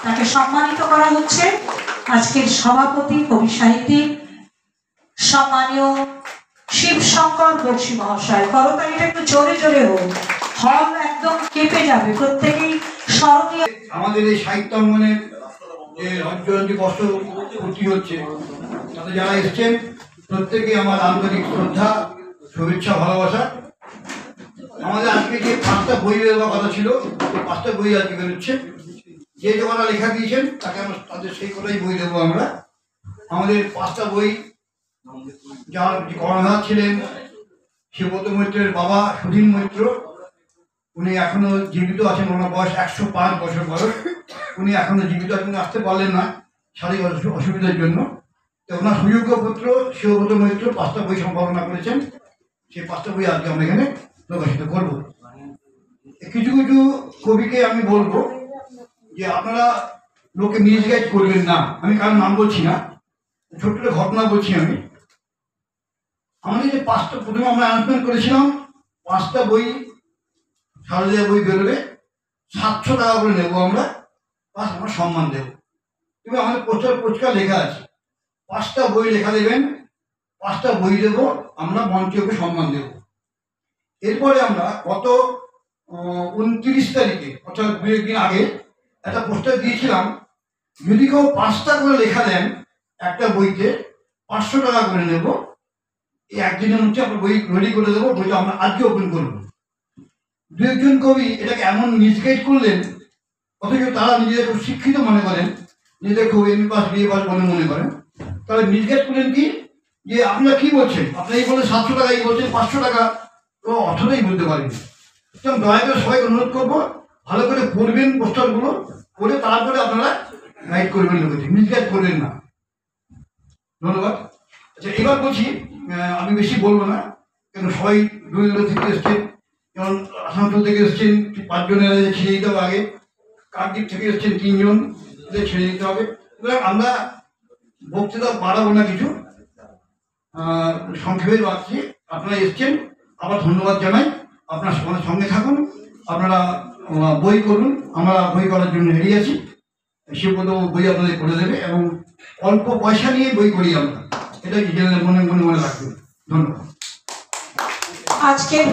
তাকে সম্মানিত করা হচ্ছে। আজকের সভাপতি কবি সাহিত্যিক সম্মানীয় শিবশঙ্কর বক্সী মহাশয়। করতালিটা একটু জোরে জোরে হোক, হল একদম কেঁপে যাবে, প্রত্যেকেই স্মরণীয়। আমাদের এই সাহিত্যাঙ্গনের যে রঞ্জনটি কষ্ট করতে হচ্ছে, তাতে যারা এসছেন প্রত্যেকেই আমার আন্তরিক শ্রদ্ধা, শুভেচ্ছা, ভালোবাসা। আমাদের আজকে যে 5টা বই বেরোবার কথা ছিল, সেই 5টা বই আজকে বেরোচ্ছে। যে যখন লেখা দিয়েছেন তাকে আমরা তাদের সেই কথাই বই দেবো আমরা। আমাদের 5টা বই, যার যে কর্ণধার ছিলেন শিবব্রত মৈত্রের বাবা সুধীন মৈত্র, উনি এখনো জীবিত আছেন। ওনার বয়স 105 বছর বয়স। উনি এখনো জীবিত আছেন, আসতে পারলেন না শারীরিক অসুবিধার জন্য। তো ওনার সুযোগ্য পুত্র শিবব্রত মৈত্র 5টা বই সম্পাদনা করেছেন। সেই 5টা বই আজকে আমরা এখানে প্রকাশিত করব। কিছু কিছু কবিকে আমি বলবো যে আপনারা লোকে মিসগাইড করবেন না। আমি কারণ নাম বলছি না, ছোট্ট ঘটনা বলছি আমি। আমাদের যে 5টা, প্রথমে আমরা অ্যানাউন্সমেন্ট করেছিলাম 5টা বই, শারদীয়া বই বেরোবে, 700 টাকা করে নেবো আমরা, প্লাস আমরা সম্মান দেবো। তবে আমাদের পরিষ্কার লেখা আছে 5টা বই লেখা দেবেন, 5টা বই দেবো, আমরা মঞ্চকে সম্মান দেব। এরপরে আমরা গত 29 তারিখে, অর্থাৎ 2 দিন আগে একটা পোস্টার দিয়েছিলাম, যদি কেউ 5টা করে লেখা দেন একটা বইতে 500 টাকা করে নেব। এই একদিনের মধ্যে আমরা বই রেডি করে দেবো। বইটা আমরা আজকে ওপেন করবো। 2-1 কবি এটাকে এমন মিসগাইড করলেন, অথচ তারা নিজেদের খুব শিক্ষিত মনে করেন, নিজেদের খুব এমএ পাস বিএ পাস বলে মনে করেন। তাহলে মিসগাইড করলেন কি, যে আপনারা কি বলছেন, আপনারা এই বলছেন 700 টাকা, এই বলছেন 500 টাকা, তো অর্থটাই বলতে পারেনি। সুতরাং দয়া করে সবাইকে অনুরোধ করবো, ভালো করে পড়বেন পোস্টারগুলো, পড়ে তারপরে আপনারা গাইড করবেন, লোকেদের মিসগাইড করবেন না। ধন্যবাদ। আচ্ছা, এবার বলছি, আমি বেশি বলবো না, কেন সবাই দূরে দূরে থেকে এসছেন। যেমন আসানসোল থেকে এসছেন 5 জনের ছেড়ে দিতে হবে আগে, কাকদ্বীপ থেকে এসছেন 3 জন, ছেড়ে দিতে হবে। সুতরাং আমরা বক্তৃতা বাড়াবো না, কিছু সংক্ষেপে বাড়ছি। আপনারা এসছেন, আবার ধন্যবাদ জানাই। আপনারা সবার সঙ্গে থাকুন, আপনারা বই করুন, আমরা বই করার জন্য রেডি আছি। শিবব্রত বই আপনাদের করে দেবে, এবং অল্প পয়সা নিয়ে বই করি আমরা, এটা মনে মনে রাখবেন। ধন্যবাদ। আজকের